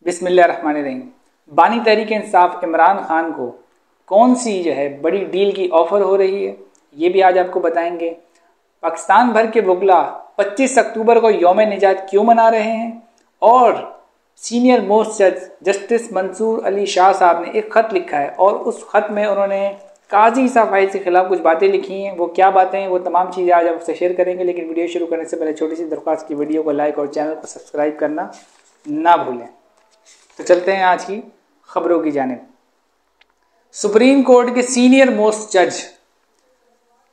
बिस्मिल्लाहिर्रहमानिर्रहीम। बानी तहरीक इंसाफ इमरान खान को कौन सी बड़ी डील की ऑफर हो रही है, ये भी आज आपको बताएंगे। पाकिस्तान भर के वकला 25 अक्टूबर को यौम निजात क्यों मना रहे हैं, और सीनियर मोस्ट जज जस्टिस मंसूर अली शाह साहब ने एक ख़त लिखा है और उस ख़त में उन्होंने काजी ईसा फाइज के खिलाफ कुछ बातें लिखी हैं। वो क्या बातें हैं, वो तमाम चीज़ें आज आपसे शेयर करेंगे। लेकिन वीडियो शुरू करने से पहले छोटी सी दरख्वास्त की वीडियो को लाइक और चैनल को सब्सक्राइब करना ना भूलें। तो चलते हैं आज की खबरों की जानिब। सुप्रीम कोर्ट के सीनियर मोस्ट जज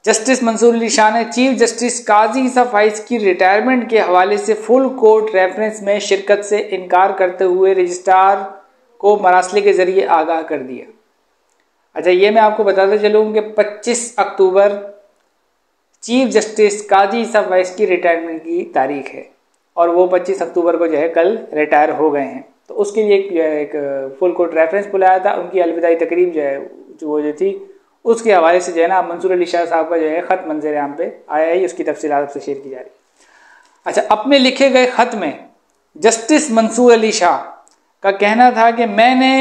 जस्टिस मंसूर अली शाह ने चीफ जस्टिस काजी ईसा फाइज की रिटायरमेंट के हवाले से फुल कोर्ट रेफरेंस में शिरकत से इनकार करते हुए रजिस्ट्रार को मरासले के जरिए आगाह कर दिया। अच्छा, ये मैं आपको बताता चलूँ कि 25 अक्टूबर चीफ जस्टिस काजी ईसा फाइज की रिटायरमेंट की तारीख है और वो 25 अक्टूबर को कल रिटायर हो गए हैं। तो उसके लिए एक फुल कोर्ट रेफरेंस बुलाया था। उनकी अलविदाई तकरीब वो थी, उसके हवाले से मंसूर अली शाह साहब का ख़त मंजर आम पे आया है। उसकी तफसीलात आपसे शेयर की जा रही है। अच्छा, अपने लिखे गए ख़त में जस्टिस मंसूर अली शाह का कहना था कि मैंने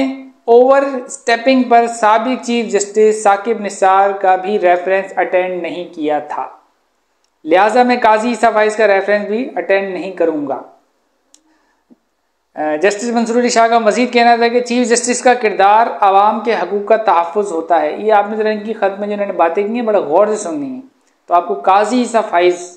ओवर स्टेपिंग पर साबिक चीफ जस्टिस साकिब निसार का भी रेफरेंस अटेंड नहीं किया था, लिहाजा मैं काजी ईसा फाइज का रेफरेंस भी अटेंड नहीं करूंगा। जस्टिस मंसूर अली शाह का मजीद कहना था कि चीफ जस्टिस का किरदार आवाम के हकूक़ का तहफ़्फ़ुज़ होता है। ये आपने जरा इनकी ख़त में जिन्होंने बातें की हैं बड़ा गौर से सुननी है। तो आपको काजी ईसा फाइज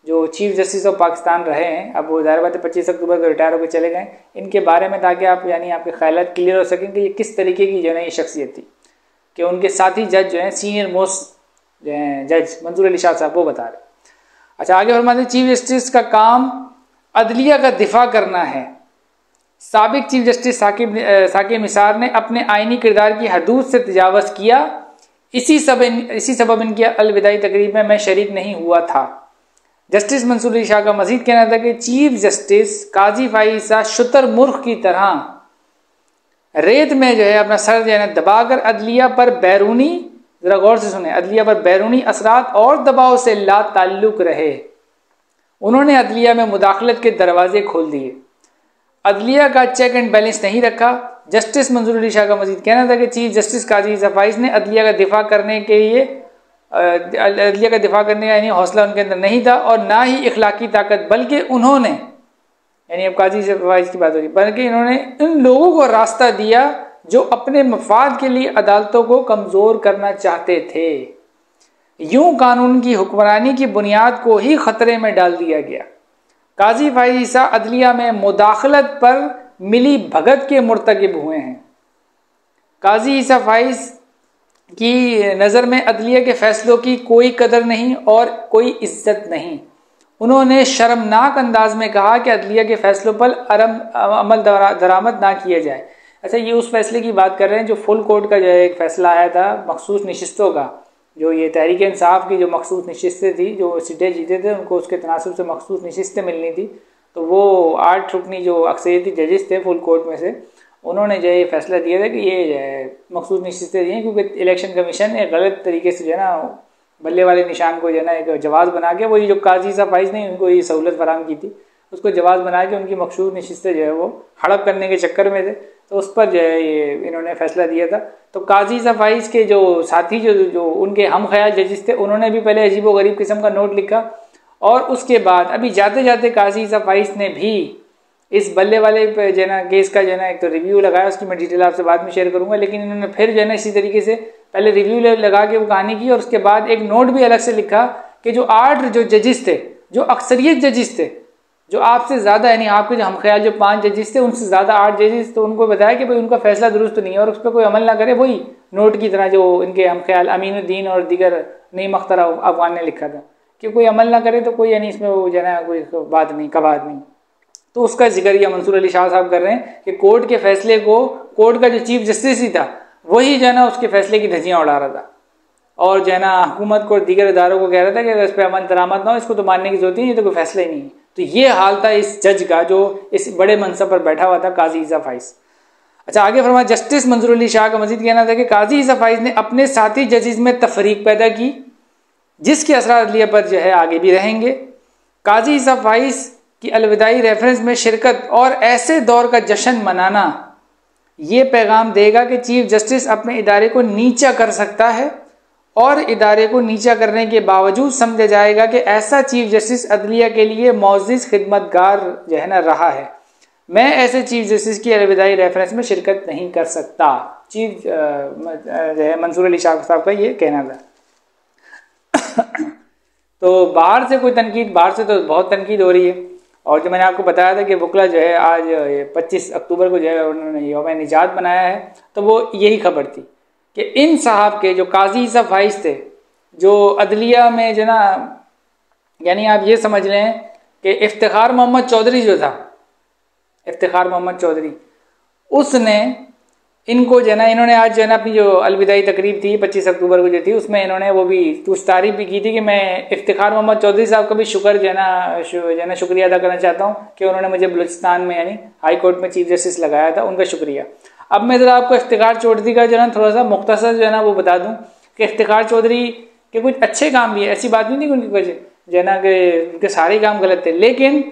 जो चीफ जस्टिस ऑफ पाकिस्तान रहे हैं, अब वो ज़ाहिर बात है 25 अक्टूबर को रिटायर होकर चले गए, इनके बारे में ताकि आप आपके ख्यालात क्लियर हो सकें कि ये किस तरीके की ये शख्सियत थी कि उनके साथी जज सीनियर मोस्ट जज मंसूर अली शाह साहब वो बता रहे। अच्छा, आगे फरमाते चीफ जस्टिस का काम अदलिया का दिफा करना है। साबिक चीफ जस्टिस साकिब निसार ने अपने आइनी किरदार की हदूद से तजावज़ किया, इसी सबब इनकी अलविदाई तकरीब में मैं शरीक नहीं हुआ था। जस्टिस मंसूर अली शाह का मजीद कहना था कि चीफ जस्टिस काजी फाइजा शुतुरमुर्ग की तरह रेत में अपना सर दबाकर अदलिया पर बैरूनी, जरा गौर से सुने, अदलिया पर बैरूनी असरात और दबाव से ला ताल्लुक रहे। उन्होंने अदलिया में मुदाखलत के दरवाजे खोल दिए, अदलिया का चेक एंड बैलेंस नहीं रखा। जस्टिस मंसूर अली शाह का मजीद कहना था कि चीफ जस्टिस काजी ईसा फाइज ने अदलिया का दिफा करने के लिए अदलिया का दिफा करने का हौसला उनके अंदर नहीं था और ना ही इखलाकी ताकत, बल्कि उन्होंने अब काजी ईसा फाइज की बात हो रही, बल्कि इन्होंने उन लोगों को रास्ता दिया जो अपने मफाद के लिए अदालतों को कमज़ोर करना चाहते थे। यूं कानून की हुक्मरानी की बुनियाद को ही खतरे में डाल दिया गया। काजी फाइज अदलिया में मुदाखलत पर मिली भगत के मुर्तकिब हुए हैं। काजी ईसा फाइज की नज़र में अदलिया के फैसलों की कोई कदर नहीं और कोई इज्जत नहीं। उन्होंने शर्मनाक अंदाज में कहा कि अदलिया के फैसलों पर अमल दरामद ना किया जाए। अच्छा, ये उस फैसले की बात कर रहे हैं जो फुल कोर्ट का एक फैसला आया था मखसूस नशिस्तों का, जो ये तहरीक इंसाफ की जो मखसूस नशिस्तें थी, जो सीटें जीते थे उनको उसके तनासब से मखसूस नशिस्तें मिलनी थी। तो वो 8 रुकनी जो अक्सरियती जजेस थे फुल कोर्ट में से, उन्होंने ये फैसला दिया था कि ये मखसूस नशिस्तें दी हैं क्योंकि इलेक्शन कमीशन ने गलत तरीके से बल्ले वाले निशान को एक जवाज़ बना के, वो ये जो काजी ईसा फाइज ने उनको ये सहूलत फराहम की थी, उसको जवाज़ बना के उनकी मखसूस नशिस्तें वो हड़प करने के चक्कर में थे। तो उस पर ये इन्होंने फैसला दिया था। तो काजी ईसा फाइज के जो साथी जो उनके हम ख्याल जजेस थे, उन्होंने भी पहले अजीब व गरीब किस्म का नोट लिखा और उसके बाद अभी जाते जाते काजी ईसा फाइज ने भी इस बल्ले वाले पे केस का एक तो रिव्यू लगाया, उसकी मैं डिटेल आपसे बाद में शेयर करूंगा। लेकिन इन्होंने फिर इसी तरीके से पहले रिव्यू लगा के वो कहानी की और उसके बाद एक नोट भी अलग से लिखा कि जो 8 जो जजेस थे, जो अक्सरियत जजेस थे, जो आपसे ज़्यादा आपके जो हम ख्याल जो 5 जजेस थे उनसे ज़्यादा 8 जजेस, तो उनको बताया कि भाई उनका फैसला दुरुस्त नहीं है और उस पर कोई अमल ना करे। वही नोट की तरह जो इनके हम ख्याल अमीनुद्दीन और दीगर नईम अख्तर अफगान ने लिखा था कि कोई अमल ना करे तो कोई इसमें वो कोई बात नहीं, कबात नहीं। तो उसका जिक्र यह मंसूर अली शाह साहब कर रहे हैं कि कोर्ट के फैसले को, कोर्ट का जो चीफ जस्टिस ही था वही उसके फैसले की धज्जियाँ उड़ा रहा था और हुकूमत को दीगर इदारों को कह रहा था कि अगर इस पर अमल दरामद ना हो, इसको तो मानने की जरूरत ही नहीं, तो कोई फैसला ही नहीं है। तो ये हाल था इस जज का जो इस बड़े मनसब पर बैठा हुआ था, काजी ईसा फाइज। अच्छा, आगे फरमाया जस्टिस मंसूर अली शाह का मजीद कहना था कि काजी ईसा फाइज ने अपने साथी जजेस में तफरीक पैदा की, जिसके असरात अदलिया पर आगे भी रहेंगे। काजी ईसा फाइज कि अलविदाई रेफरेंस में शिरकत और ऐसे दौर का जश्न मनाना ये पैगाम देगा कि चीफ जस्टिस अपने इदारे को नीचा कर सकता है और इदारे को नीचा करने के बावजूद समझा जाएगा कि ऐसा चीफ जस्टिस अदलिया के लिए मौजिज़ खिदमतगार जो है ना रहा है। मैं ऐसे चीफ जस्टिस की अलविदाई रेफरेंस में शिरकत नहीं कर सकता। चीफ मंसूर अली शाह साहब का ये कहना था। तो बाहर से कोई तनकीद, बाहर से तो बहुत तनकीद हो रही है। और जो मैंने आपको बताया था कि वकला जो है आज 25 अक्टूबर को जो है उन्होंने यौम निजात बनाया है, तो वो यही खबर थी कि इन साहब के जो काजी साहब फाइज थे, जो अदलिया में जो ना, यानी आप ये समझ लें कि इफ्तिखार मोहम्मद चौधरी जो था, इफ्तिखार मोहम्मद चौधरी, उसने इनको जो है ना, इन्होंने आज जो है ना अपनी जो अलविदाई तकरीब थी 25 अक्टूबर को जो थी, उसमें इन्होंने वो भी कुछ तारीफ भी की थी कि मैं इफ्तिखार मोहम्मद चौधरी साहब का भी शुक्र जो है ना शुक्रिया अदा करना चाहता हूँ कि उन्होंने मुझे बलूचिस्तान में यानी हाई कोर्ट में चीफ जस्टिस लगाया था, उनका शुक्रिया। अब मैं ज़रा आपको इफ्तिखार चौधरी का जो है ना थोड़ा सा मुख्तसर जो है ना वो बता दूँ कि इफ्तिखार चौधरी के कुछ अच्छे काम भी है, ऐसी बात नहीं थी उनकी वजह जो है ना कि उनके सारे काम गलत थे, लेकिन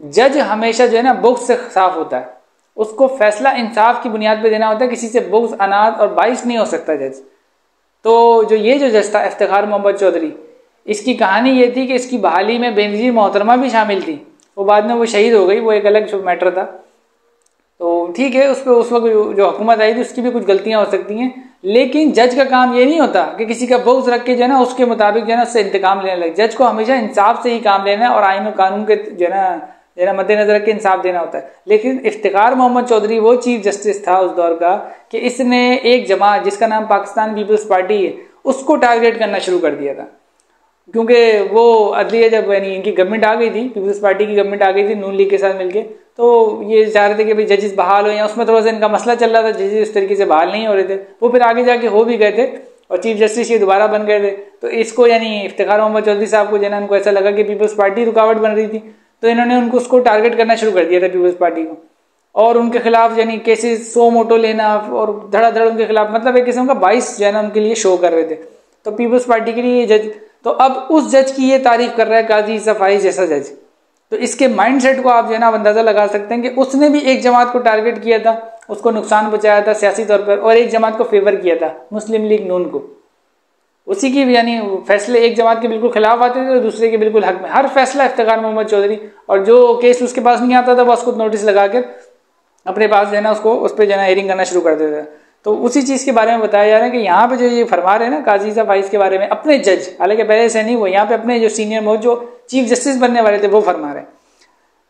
जज हमेशा जो है ना बुग़्ज़ से साफ होता है, उसको फैसला इंसाफ की बुनियाद पे देना होता है, किसी से बुग़्ज़, अनाद और बाइस नहीं हो सकता जज। तो जो जज था इफ्तिखार मोहम्मद चौधरी, इसकी कहानी ये थी कि इसकी बहाली में बेनज़ीर मोहतरमा भी शामिल थी, वो बाद में वो शहीद हो गई, वो एक अलग मैटर था। तो ठीक है, उस पर उस वक्त जो हुकूमत आई थी उसकी भी कुछ गलतियाँ हो सकती हैं, लेकिन जज का काम ये नहीं होता कि किसी का बुग़्ज़ रख के जो है ना उसके मुताबिक जो है ना उससे इंतकाम लेने लगे। जज को हमेशा इंसाफ से ही काम लेना है और आइन और कानून के जो है ना मद्देनजर रख के इंसाफ देना होता है। लेकिन इफ्तिखार मोहम्मद चौधरी वो चीफ जस्टिस था उस दौर का कि इसने एक जमात जिसका नाम पाकिस्तान पीपल्स पार्टी है उसको टारगेट करना शुरू कर दिया था, क्योंकि वो अदलिया जब यानी इनकी गवर्नमेंट आ गई थी, पीपल्स पार्टी की गवर्नमेंट आ गई थी नून लीग के साथ मिलके, तो ये चाह रहे थे कि भाई जजेस बहाल हो, या उसमें थोड़ा सा इनका मसला चल रहा था, जजेस इस तरीके से बहाल नहीं हो रहे थे, वो फिर आगे जाके हो भी गए थे और चीफ जस्टिस ये दोबारा बन गए थे। तो इसको यानी इफ्तिखार मोहम्मद चौधरी साहब को जो है उनको ऐसा लगा कि पीपल्स पार्टी रुकावट बन रही थी, तो इन्होंने उसको टारगेट करना शुरू कर दिया था पीपल्स पार्टी को, और उनके खिलाफ यानी केसेस 100 मोटो लेना और धड़ाधड़ उनके खिलाफ, मतलब एक किस्म का 22 जो है ना उनके लिए शो कर रहे थे। तो पीपल्स पार्टी के लिए जज, तो अब उस जज की ये तारीफ कर रहा है काजी सफाई जैसा जज, तो इसके माइंडसेट को आप जो है ना अंदाजा लगा सकते हैं कि उसने भी एक जमात को टारगेट किया था, उसको नुकसान पहुंचाया था सियासी तौर पर, और एक जमात को फेवर किया था, मुस्लिम लीग नून को। उसी की यानी फैसले एक जमात के बिल्कुल खिलाफ आते थे और दूसरे के बिल्कुल हक में, हर फैसला इफ्तिखार मोहम्मद चौधरी, और जो केस उसके पास नहीं आता था वो उसको नोटिस लगा कर अपने पास जो है ना उसको उस पर जो है ना हेयरिंग करना शुरू कर देता था। तो उसी चीज़ के बारे में बताया जा रहा है कि यहाँ पे जो ये फरमा रहे हैं ना काजी साहब फाइज के बारे में, अपने जज, हालांकि पहले से नहीं, वो यहाँ पे अपने जो सीनियर मोस्ट जो चीफ जस्टिस बनने वाले थे वो फरमा रहे हैं।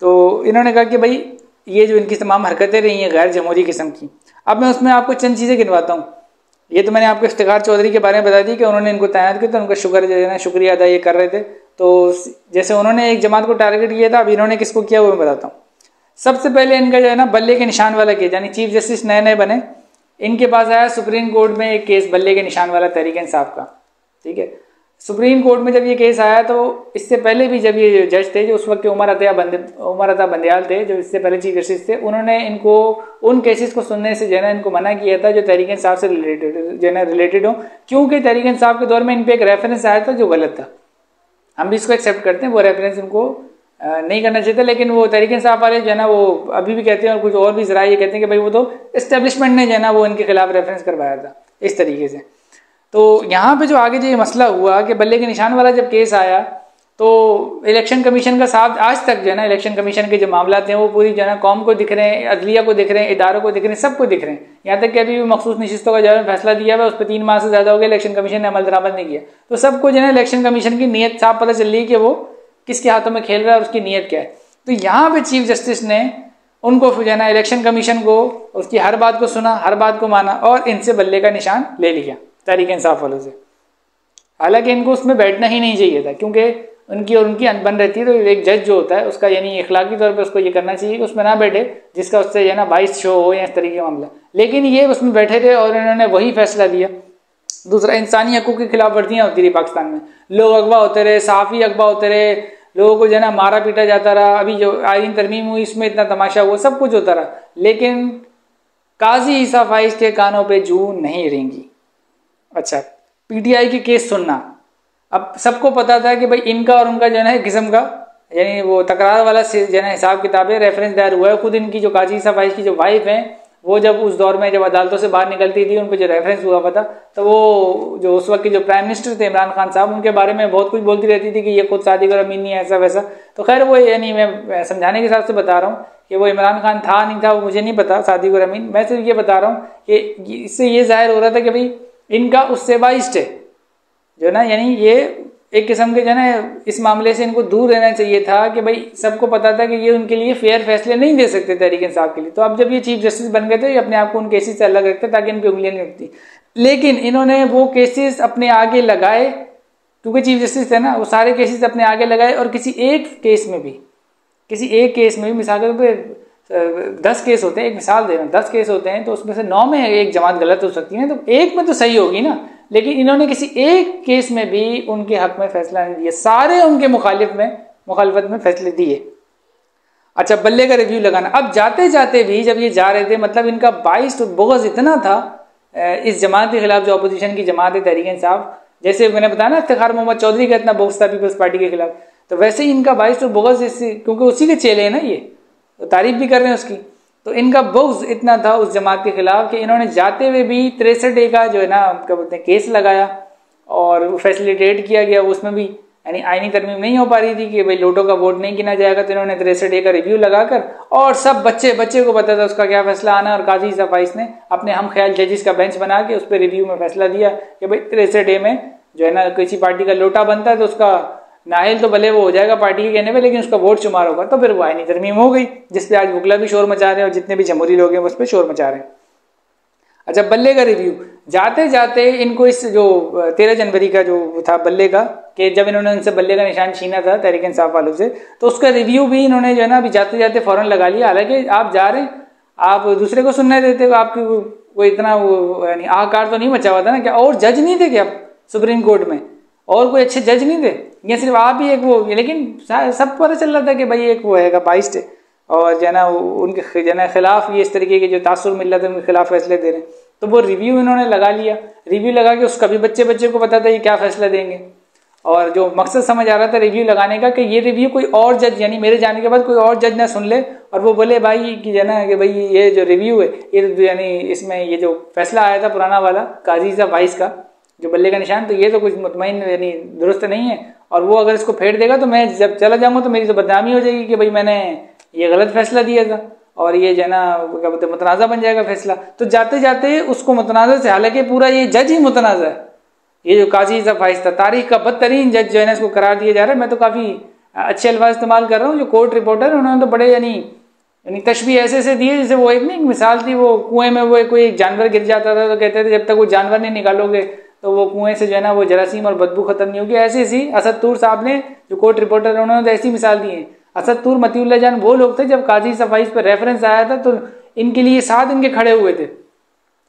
तो इन्होंने कहा कि भाई ये जो इनकी तमाम हरकतें रही हैं गैर जमहूरी किस्म की, अब मैं उसमें आपको चंद चीज़ें गिनवाता हूँ। ये तो मैंने आपको इफ्तिखार चौधरी के बारे में बता दी कि उन्होंने इनको तैनात किया, तो उनका शुक्र जो है ना शुक्रिया अदा ये कर रहे थे। तो जैसे उन्होंने एक जमात को टारगेट किया था, अब इन्होंने किसको किया वो मैं बताता हूँ। सबसे पहले इनका जो है ना बल्ले के निशान वाला केस, यानी चीफ जस्टिस नए नए बने, इनके पास आया सुप्रीम कोर्ट में एक केस बल्ले के निशान वाला तहरीक इंसाफ का, ठीक है। सुप्रीम कोर्ट में जब ये केस आया तो इससे पहले भी जब ये जज थे जो उस वक्त के उमर अता बंदयाल थे, जो इससे पहले चीफ जस्टिस थे, उन्होंने इनको उन केसेस को सुनने से जो है ना इनको मना किया था जो तहरीक इंसाफ से रिलेटेड हो, क्योंकि तहरीक इंसाफ के दौर में इन पर एक रेफरेंस आया था जो गलत था। हम भी इसको एक्सेप्ट करते हैं, वो रेफरेंस उनको नहीं करना चाहिए था, लेकिन वो तहरीक इंसाफ वाले जो है ना वो अभी भी कहते हैं और कुछ और भी जरा ये कहते हैं कि भाई वो तो एस्टेब्लिशमेंट ने जो है ना वो इनके खिलाफ रेफरेंस करवाया था इस तरीके से। तो यहाँ पे जो आगे जो ये मसला हुआ कि बल्ले के निशान वाला जब केस आया तो इलेक्शन कमीशन का साथ आज तक जो है ना इलेक्शन कमीशन के जो मामला हैं वो पूरी जो है ना कौम को दिख रहे हैं, अदलिया को दिख रहे हैं, इदारों को दिख रहे हैं, सबको दिख रहे हैं। यहाँ तक कि अभी भी मखसूस नशिस्तों का जो है फैसला दिया हुआ है उस पर 3 माह से ज्यादा हो गया, इलेक्शन कमीशन ने अमल दरामद नहीं किया। तो सबको जो है इलेक्शन कमीशन की नीयत साफ पता चल रही है कि वो किसके हाथों में खेल रहा है और उसकी नीयत क्या है। तो यहाँ पे चीफ जस्टिस ने उनको जो है ना इलेक्शन कमीशन को उसकी हर बात को सुना, हर बात को माना और इनसे बल्ले का निशान ले लिया तहरीक इंसाफ वालों से। हालांकि इनको उसमें बैठना ही नहीं चाहिए था, क्योंकि उनकी और उनकी अनबन रहती है। तो एक जज जो होता है उसका यानी इखलाकी तौर पे उसको ये करना चाहिए कि उसमें ना बैठे जिसका उससे जो है ना 22 शो हो या इस तरीके का मामला, लेकिन ये उसमें बैठे थे और इन्होंने वही फैसला दिया। दूसरा, इंसानी हकूक़ की खिलाफ वर्जियाँ होती रही पाकिस्तान में, लोग अगवा होते रहे, सहाफ़ी अगवा होते रहे, लोगों को जो है ना मारा पीटा जाता रहा। अभी जो आईन तरमीम हुई इसमें इतना तमाशा हुआ, सब कुछ होता रहा, लेकिन काजी ईसा फाइज के कानों पे जू नहीं रेंगी। अच्छा, पीटीआई की केस सुनना, अब सबको पता था कि भाई इनका और उनका जो है ना किस्म का यानी वो तकरार वाला जो है हिसाब किताब है, रेफरेंस दायर हुआ है। खुद इनकी जो काजी ईसा फाइज की जो वाइफ हैं वो जब उस दौर में जब अदालतों से बाहर निकलती थी, उनको जो रेफरेंस हुआ पता, तो वो जो उस वक्त के जो प्राइम मिनिस्टर थे इमरान खान साहब, उनके बारे में बहुत कुछ बोलती रहती थी कि ये खुद सादिक और अमीन नहीं है, ऐसा वैसा। तो खैर वो यानी मैं समझाने के हिसाब से बता रहा हूँ कि वो इमरान खान था नहीं था वो मुझे नहीं पता, सादिक और अमीन। मैं सिर्फ ये बता रहा हूँ कि इससे ये जाहिर हो रहा था कि भाई इनका उससे बाइस्ट है जो ना, यानी ये एक किस्म के जो है इस मामले से इनको दूर रहना चाहिए था कि भाई सबको पता था कि ये उनके लिए फेयर फैसले नहीं दे सकते तहरीक इंसाफ के लिए। तो अब जब ये चीफ जस्टिस बन गए थे, ये अपने आप को उन केसेस से अलग रखते ताकि इनकी उंगलियां नहीं उठती। लेकिन इन्होंने वो केसेस अपने आगे लगाए, क्योंकि चीफ जस्टिस थे ना, वो सारे केसेस अपने आगे लगाए और किसी एक केस में भी मिसाल के तौर पर 10 केस होते हैं, एक मिसाल दे रहा हूँ, 10 केस होते हैं तो उसमें से 9 में एक जमात गलत हो सकती है, तो एक में तो सही होगी ना। लेकिन इन्होंने किसी एक केस में भी उनके हक में फैसला नहीं दिया, सारे उनके मुखालिफत में फैसले दिए। अच्छा, बल्ले का रिव्यू लगाना। अब जाते जाते भी जब ये जा रहे थे, मतलब इनका बाइस तो बुग़्ज़ इतना था इस जमात के खिलाफ जो अपोजिशन की जमात है तहरीक इंसाफ, जैसे मैंने बताया ना इफ्तिखार मोहम्मद चौधरी का इतना बुग़्ज़ था पीपल्स पार्टी के खिलाफ, तो वैसे ही इनका बाइस तो बुग़्ज़, क्योंकि उसी के चेले हैं ना, ये तो तारीफ भी कर रहे हैं उसकी, तो इनका बुग़्ज़ इतना था उस जमात के खिलाफ कि इन्होंने जाते हुए भी 63A का जो है ना क्या बोलते हैं केस लगाया और फैसिलिटेट किया गया। उसमें भी यानी आईनी तरमीम नहीं हो पा रही थी कि भाई लोटो का वोट नहीं गिना जाएगा, तो इन्होंने 63A का रिव्यू लगाकर, और सब बच्चे को पता था उसका क्या फैसला आना, और काजी ईसा फाइज ने अपने हम ख्याल जजिस का बेंच बना के उस पर रिव्यू में फैसला दिया कि भाई 63A में जो है ना किसी पार्टी का लोटा बनता है तो उसका नाहिल तो भले वो हो जाएगा पार्टी के कहने पे, लेकिन उसका वोट शुमार होगा। तो फिर वो आईनी तरमीम हो गई, जिसपे आज वकला भी शोर मचा रहे हैं और जितने भी जमहूरी लोग हैं उस पर शोर मचा रहे हैं। अच्छा, बल्ले का रिव्यू। जाते जाते इनको इस जो 13 जनवरी का जो था बल्ले का, कि जब इन्होंने उनसे बल्ले का निशान छीना था तहरीक इंसाफ वालों से, तो उसका रिव्यू भी इन्होंने जो है ना अभी जाते जाते फौरन लगा लिया। हालांकि आप जा रहे हैं, आप दूसरे को सुनने देते हो, आपकी वो इतना वो यानी आकार तो नहीं मचा हुआ था ना, क्या और जज नहीं थे क्या सुप्रीम कोर्ट में, और कोई अच्छे जज नहीं थे, ये सिर्फ आप ही एक वो, लेकिन सब पता चल रहा था कि भाई एक वो है बाइस्ट है, और जो है ना उनके जो है खिलाफ ये इस तरीके के जो तासुर मिल रहा था उनके खिलाफ फैसले दे रहे हैं। तो वो रिव्यू इन्होंने लगा लिया, रिव्यू लगा के उसका भी बच्चे को पता था ये क्या फैसला देंगे, और जो मकसद समझ आ रहा था रिव्यू लगाने का कि ये रिव्यू कोई और जज यानी मेरे जाने के बाद कोई और जज ना सुन ले और वो बोले भाई कि है ना कि भाई ये जो रिव्यू है ये यानी इसमें ये जो फैसला आया था पुराना वाला काजी ईसा फाइज का जो बल्ले का निशान, तो ये तो कुछ मुतमईन यानी दुरुस्त नहीं है, और वो अगर इसको फेर देगा तो मैं जब चला जाऊंगा तो मेरी तो बदनामी हो जाएगी कि भाई मैंने ये गलत फैसला दिया था, और ये जो है ना क्या बोलते मुतनाज़ा बन जाएगा फैसला। तो जाते जाते उसको मुतनाज़ा से, हालांकि पूरा ये जज ही मुतनाज़ा है, ये जो काजी ईसा फाइज था तारीख का बदतरीन जज जो है ना इसको करार दिया जा रहा है। मैं तो काफ़ी अच्छे अल्फाज इस्तेमाल कर रहा हूँ, जो कोर्ट रिपोर्टर है उन्होंने तो बड़े यानी तशबीह ऐसे दिए जैसे वो एक मिसाल थी, वो कुएं में वो कोई जानवर गिर जाता था तो कहते थे जब तक वो जानवर नहीं निकालोगे तो वो कुएं से जो है ना वो जरासीम और बदबू खत्म नहीं होगी। ऐसी सी असद तूर साहब ने जो कोर्ट रिपोर्टर उन्होंने तो ऐसी मिसाल दी है। असद तूर मतीउल्लाह जान वो लोग थे, जब काजी ईसा फाइज पर रेफरेंस आया था तो इनके लिए साथ इनके खड़े हुए थे,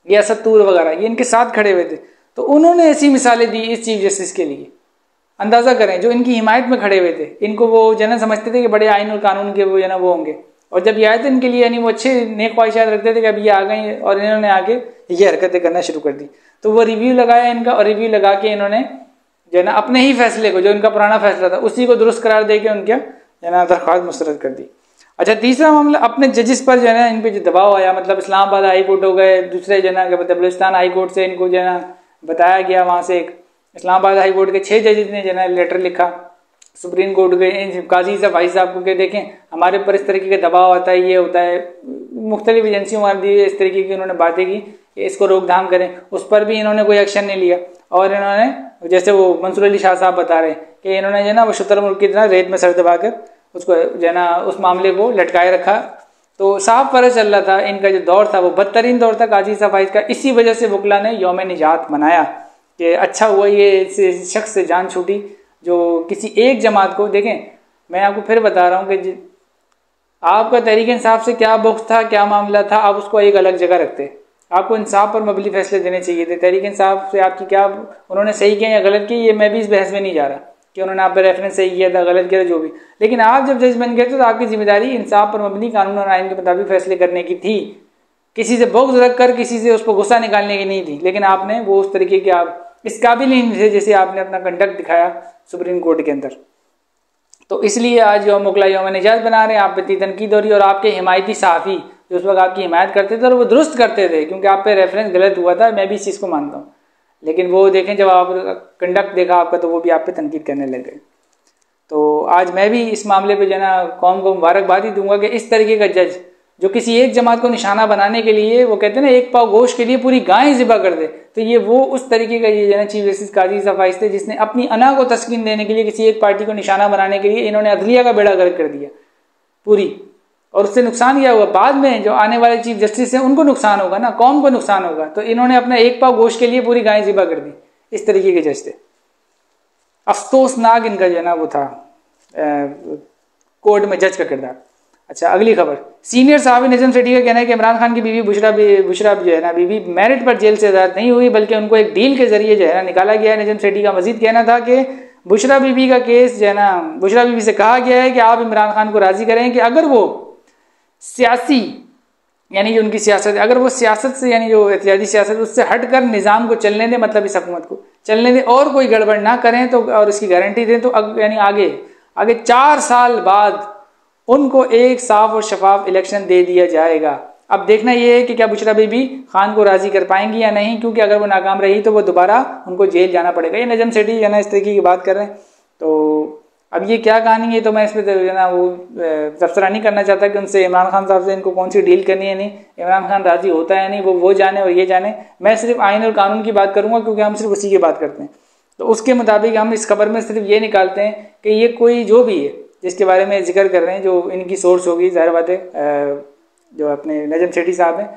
ये असद तूर वगैरह ये इनके साथ खड़े हुए थे, तो उन्होंने ऐसी मिसालें दी इस चीफ जस्टिस के लिए। अंदाजा करें जो इनकी हिमायत में खड़े हुए थे, इनको वो जना समझते थे कि बड़े आइन और कानून के वो जना वो होंगे, और जब ये आए थे इनके लिए यानी वो अच्छे नेक ख्वाहिशात रखते थे कि अब ये आ गए और इन्होंने आगे ये हरकतें करना शुरू कर दी। तो वो रिव्यू लगाया इनका, और रिव्यू लगा के इन्होंने जो है ना अपने ही फैसले को, जो इनका पुराना फैसला था उसी को दुरुस्त करार दे के उनके जो है ना दरख्वास्त मुस्तरद कर दी। अच्छा, तीसरा मामला अपने जजिस पर जो है ना इन पे जो दबाव आया, मतलब इस्लामाबाद हाई कोर्ट हो गए, दूसरे जो है ना बलूचिस्तान हाई कोर्ट से इनको जो है ना बताया गया, वहाँ से एक इस्लामाबाद हाई कोर्ट के 6 जजेस ने जो है ना लेटर लिखा सुप्रीम कोर्ट के काजी ईसा फाइज साहब को, कि देखें हमारे ऊपर इस तरीके का दबाव आता है, ये होता है, मुख्तलिफ एजेंसियों मार दी इस तरीके की उन्होंने बातें की, इसको रोकथाम करें, उस पर भी इन्होंने कोई एक्शन नहीं लिया। और इन्होंने जैसे वो मंसूर अली शाह साहब बता रहे हैं कि इन्होंने जो है ना वो शुतुरमुर्ग की तरह रेत में सर दबाकर उसको जो है ना उस मामले को लटकाए रखा। तो साफ पता चल रहा था इनका जो दौर था वो बदतरीन दौर था काजी ईसा फाइज का। इसी वजह से वकला ने यौम निजात मनाया कि अच्छा हुआ ये शख्स से जान छूटी जो किसी एक जमात को, देखें मैं आपको फिर बता रहा हूँ कि आपका तहरीक इंसाफ से क्या बुग़्ज़ था, क्या मामला था, आप उसको एक अलग जगह रखते, आपको इंसाफ पर मबनी फैसले देने चाहिए थे। तहरीक इंसाफ से आपकी क्या उन्होंने सही किया या गलत किया, ये मैं भी इस बहस में नहीं जा रहा कि उन्होंने आप पर रेफरेंस सही किया था गलत किया था जो भी, लेकिन आप जब जज बन गए तो आपकी जिम्मेदारी इंसाफ पर मबनी कानून और आइन के मुताबिक फैसले करने की थी, किसी से बुग़्ज़ रख कर किसी से उसको गुस्सा निकालने की नहीं थी। लेकिन आपने वो उस तरीके के आप इस काबिल ही नहीं थे जैसे आपने अपना कंडक्ट दिखाया सुप्रीम कोर्ट के अंदर। तो इसलिए आज यौम उकला यौम निजात बना रहे हैं, आप पे इतनी तनकीद हो रही है। और आपके हिमायती सहाफ़ी जो उस वक्त आपकी हिमायत करते थे और वो दुरुस्त करते थे, क्योंकि आप पे रेफरेंस गलत हुआ था, मैं भी इस चीज़ को मानता हूँ, लेकिन वो देखें जब आप कंडक्ट देखा आपका तो वो भी आप पे तनकीद करने लग गए। तो आज मैं भी इस मामले पे जो है ना कौम को मुबारकबाद ही दूंगा कि इस तरीके का जज जो किसी एक जमात को निशाना बनाने के लिए, वो कहते हैं ना एक पाव गोश्त के लिए पूरी गाय ज़िबा कर दे, तो ये वो उस तरीके का ये जो है ना चीफ जस्टिस काजी यूसुफ फैज़ थे, जिसने अपनी अना को तस्कीन देने के लिए किसी एक पार्टी को निशाना बनाने के लिए इन्होंने अदलिया का बेड़ा गर्क कर दिया पूरी, और उससे नुकसान क्या हुआ, बाद में जो आने वाले चीफ जस्टिस हैं उनको नुकसान होगा ना, कौम को नुकसान होगा। तो इन्होंने अपना एक पाव गोश्त के लिए पूरी गाय ज़िबा कर दी, इस तरीके के जज थे। अफसोसनाक इनका जो है ना वो था कोर्ट में जज का किरदार। अच्छा, अगली खबर, सीनियर साहबी नजम सेठी का कहना है कि इमरान खान की बीवी बुशरा जो है ना बीवी मेरिट पर जेल से आज़ाद नहीं हुई, बल्कि उनको एक डील के जरिए जो है ना निकाला गया है। नजम सेठी का मजीद कहना था कि बुशरा बीबी का केस जो है ना, बुशरा बीबी से कहा गया है कि आप इमरान खान को राजी करें कि अगर वो सियासी यानी जो उनकी सियासत, अगर वो सियासत से यानी जो एहतियाती सियासत उससे हटकर निज़ाम को चलने दें, मतलब इस हुकूमत को चलने दें और कोई गड़बड़ ना करें तो, और इसकी गारंटी दें, तो यानी आगे 4 साल बाद उनको एक साफ और शफाफ इलेक्शन दे दिया जाएगा। अब देखना यह है कि क्या बुशरा बीबी खान को राजी कर पाएंगी या नहीं, क्योंकि अगर वो नाकाम रही तो वो दोबारा उनको जेल जाना पड़ेगा। ये नजम सेठी है ना इस तरीके की बात कर रहे हैं। तो अब ये क्या कहानी है, तो मैं इस पर जो ना वो तबसरा नहीं करना चाहता कि उनसे इमरान खान साहब से इनको कौन सी डील करनी है, नहीं इमरान खान राजी होता है नहीं, वो जाने और ये जाने। मैं सिर्फ आइन और कानून की बात करूंगा, क्योंकि हम सिर्फ उसी की बात करते हैं। तो उसके मुताबिक हम इस खबर में सिर्फ ये निकालते हैं कि ये कोई जो भी है जिसके बारे में जिक्र कर रहे हैं, जो इनकी सोर्स होगी, ज़ाहिर बात है जो अपने नजम सेठी साहब हैं,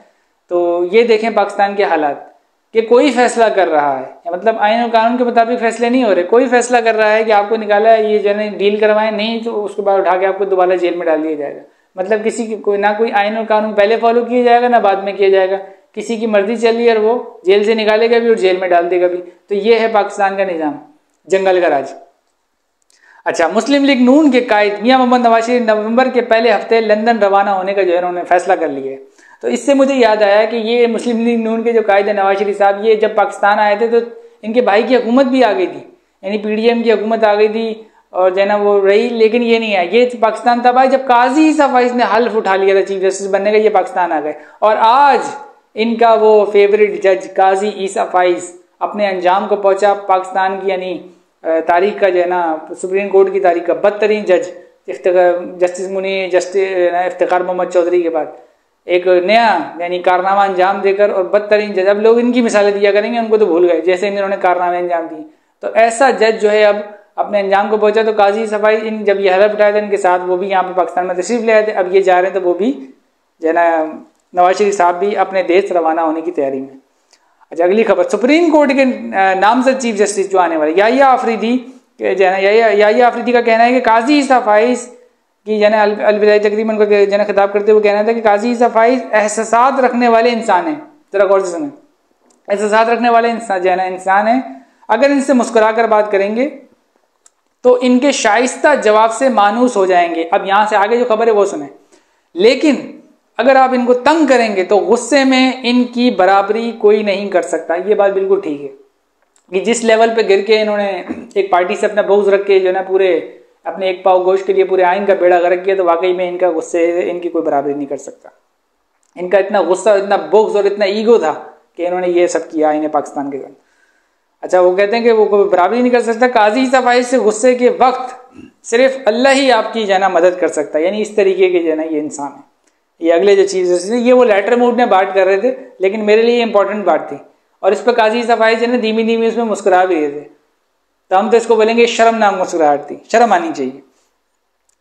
तो ये देखें पाकिस्तान के हालात कि कोई फैसला कर रहा है, मतलब आइन और कानून के मुताबिक फैसले नहीं हो रहे, कोई फैसला कर रहा है कि आपको निकाला है, ये जो है डील करवाएं, नहीं तो उसके बाद उठा के आपको दोबारा जेल में डाल दिया जाएगा। मतलब किसी की कोई ना कोई आइन और कानून पहले फॉलो किया जाएगा ना बाद में किया जाएगा, किसी की मर्जी चल रही है और वो जेल से निकालेगा भी और जेल में डाल देगा भी। तो ये है पाकिस्तान का निज़ाम, जंगल का राज। अच्छा, मुस्लिम लीग नून के कायद मियां मोहम्मद नवाज शरीफ नवंबर के पहले हफ्ते लंदन रवाना होने का जो है उन्होंने फैसला कर लिया है। तो इससे मुझे याद आया कि ये मुस्लिम लीग नून के जो कायद है नवाज शरीफ साहब, ये जब पाकिस्तान आए थे तो इनके भाई की हुकूमत भी आ गई थी, यानी PDM की हुकूमत आ गई थी और जो है ना वो रही, लेकिन ये नहीं आया। ये पाकिस्तान तब आया जब काजी यूसुफ फैज़ ने हल्फ उठा लिया था चीफ जस्टिस बनने का, ये पाकिस्तान आ गए। और आज इनका वो फेवरेट जज काजी यूसुफ फैज़ अपने अंजाम को पहुंचा। पाकिस्तान की यानी तारीख का जो है ना सुप्रीम कोर्ट की तारीख का बदतरीन जज जस्टिस मुनी इफ्तिखार मोहम्मद चौधरी के बाद एक नया यानी कारनामा अंजाम देकर, और बदतरीन जज, अब लोग इनकी मिसालें दिया करेंगे, उनको तो भूल गए जैसे इन्होंने कारनामे अंजाम दिए। तो ऐसा जज जो है अब अपने अंजाम को पहुंचा। तो काजी सफाई इन जब ये हलफ उठाए थे इनके साथ, वो भी यहाँ पे पाकिस्तान में तशरीफ ले आए थे, अब ये जा रहे हैं, तो वो भी जो है ना नवाज शरीफ साहब भी अपने देश रवाना होने की तैयारी में। अच्छा, अगली खबर, सुप्रीम कोर्ट के नामजद चीफ जस्टिस जो आने वाले याहिया आफरीदी जो है ना, याहिया आफरीदी का कहना है कि काजी यूसुफ फैज़ की जो है अलविदाई तकरीबन को जो है खिताब करते हुए कहना था कि काजी यूसुफ फैज़ एहसासात रखने वाले इंसान है। जरा गौर से सुनें, एहसासात रखने वाले इंसान जो है ना इंसान है, अगर इनसे मुस्कुरा कर बात करेंगे तो इनके शाइस्ता जवाब से मानूस हो जाएंगे। अब यहां से आगे जो खबर है वो सुने, लेकिन अगर आप इनको तंग करेंगे तो गुस्से में इनकी बराबरी कोई नहीं कर सकता। ये बात बिल्कुल ठीक है कि जिस लेवल पे गिर के इन्होंने एक पार्टी से अपना बुग़्ज़ रख के जो है ना पूरे अपने एक पाव गोश्त के लिए पूरे आइन का बेड़ा गर्क किया, तो वाकई में इनका गुस्से इनकी कोई बराबरी नहीं कर सकता। इनका इतना गुस्सा, इतना बुग़्ज़ और इतना ईगो था कि इन्होंने ये सब किया आइन पाकिस्तान के साथ। अच्छा, वो कहते हैं कि वो कोई बराबरी नहीं कर सकता। काजी यूसुफ फैज़ से गुस्से के वक्त सिर्फ अल्लाह ही आपकी जो है ना मदद कर सकता है, यानी इस तरीके के जो है ना ये इंसान है। ये अगले जो चीज़ ये वो लेटर मूड में बात कर रहे थे, लेकिन मेरे लिए इंपॉर्टेंट बात थी, और इस पर काजी यूसुफ फैज़ जो है धीमी धीमी उसमें मुस्कुरा भी रहे थे। तो हम तो इसको बोलेंगे शर्मनाक मुस्कुराहट थी, शर्म आनी चाहिए।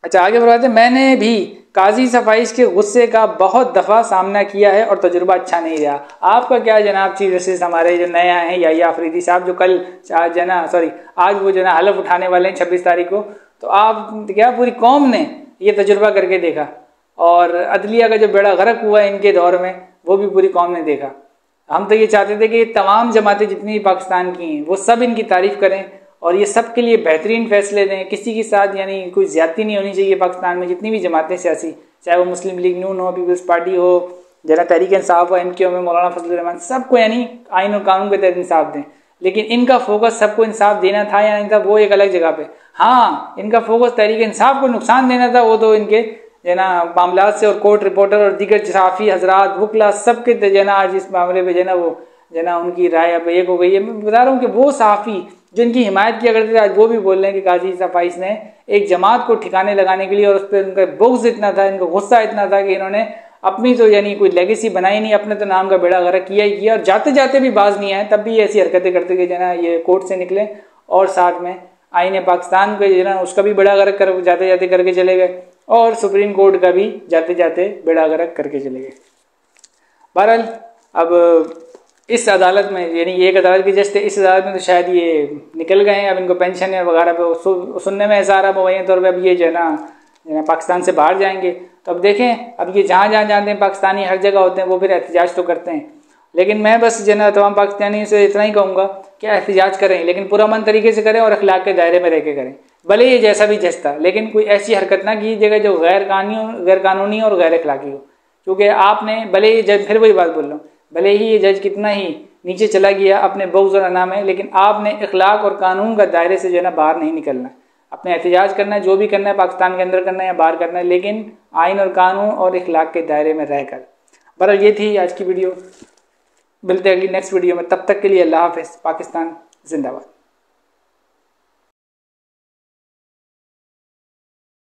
अच्छा, आगे बढ़ाते, मैंने भी काजी यूसुफ फैज़ के गुस्से का बहुत दफ़ा सामना किया है और तजुर्बा अच्छा नहीं रहा। आपका क्या जनाब चीफ जस्टिस हमारे जो नए आए हैं याहिया आफरीदी साहब, जो कल जो ना आज वो जो ना हलफ उठाने वाले हैं 26 तारीख को, तो आप क्या पूरी कौम ने ये तजुर्बा करके देखा, और अदलिया का जो बेड़ा गर्क हुआ है इनके दौर में वो भी पूरी कौम ने देखा। हम तो ये चाहते थे कि तमाम जमातें जितनी पाकिस्तान की हैं वो सब इनकी तारीफ करें और ये सब के लिए बेहतरीन फैसले दें। किसी के साथ यानी कोई ज्यादती नहीं होनी चाहिए पाकिस्तान में, जितनी भी जमातें सियासी, चाहे वो मुस्लिम लीग नून हो, पीपल्स पार्टी हो, जना तहरीक इंसाफ हो, MKO में मौलाना फजलुर रहमान, सबको यानी आइन और कानून के तहत इंसाफ दें। लेकिन इनका फोकस सबको इंसाफ देना था या नहीं था वो एक अलग जगह पे। हाँ, इनका फोकस तहरीक इंसाफ को नुकसान देना था, वो तो इनके जो ना मामला से और कोर्ट रिपोर्टर और दीगर सहाफ़ी हजरात वकला सबके जो ना आज इस मामले पे जो ना वो जो ना उनकी राय अब एक हो गई है। मैं बता रहा हूँ कि वो सहाफ़ी जो इनकी हिमायत किया करते थे आज वो भी बोल रहे हैं कि काजी ईसा फाइज़ ने एक जमात को ठिकाने लगाने के लिए और उस पर उनका बुग़्ज़ इतना था, इनका गुस्सा इतना था कि इन्होंने अपनी तो यानी कोई लेगेसी बनाई नहीं, अपने तो नाम का बेड़ा गर्क किया ही किया, और जाते जाते भी बाज नहीं आए, तब भी ऐसी हरकतें करते कि जना ये कोर्ट से निकले और साथ में आईने पाकिस्तान पे जो ना उसका भी बेड़ा गर्क कर जाते जाते करके चले गए और सुप्रीम कोर्ट का भी जाते जाते बेड़ा गर्क करके चले गए। बहरहाल अब इस अदालत में यानी एक अदालत के जज थे, इस अदालत में तो शायद ये निकल गए हैं, अब इनको पेंशन वगैरह पे सुनने में ऐसा आ रहा है मुबैन तौर पर अब ये जो है ना पाकिस्तान से बाहर जाएंगे। तो अब देखें, अब ये जहाँ जहाँ जानते हैं पाकिस्तानी हर जगह होते हैं वो फिर एहतजाज तो करते हैं, लेकिन मैं बस जो ना तमाम पाकिस्तानियों से इतना ही कहूँगा कि एहतजाज करें लेकिन पुरअमन तरीके से करें और अखलाक के दायरे में रह के करें, भले ये जैसा भी जज था, लेकिन कोई ऐसी हरकत ना कीजिएगा जो गैर कानूनी और गैर अखलाकी हो। क्योंकि आपने भले ही जज, फिर वही बात बोल रहा हूँ, भले ही ये जज कितना ही नीचे चला गया अपने बुग़्ज़ और अना में, लेकिन आपने अखलाक और कानून का दायरे से जो है ना बाहर नहीं निकलना। अपने एहतजाज करना है, जो भी करना है पाकिस्तान के अंदर करना है या बाहर करना है, लेकिन आइन और कानून और इखलाक के दायरे में रहकर। बहरहाल ये थी आज की वीडियो, मिलते हैं अगली नेक्स्ट वीडियो में, तब तक के लिए अल्लाह हाफ़िज़। पाकिस्तान जिंदाबाद।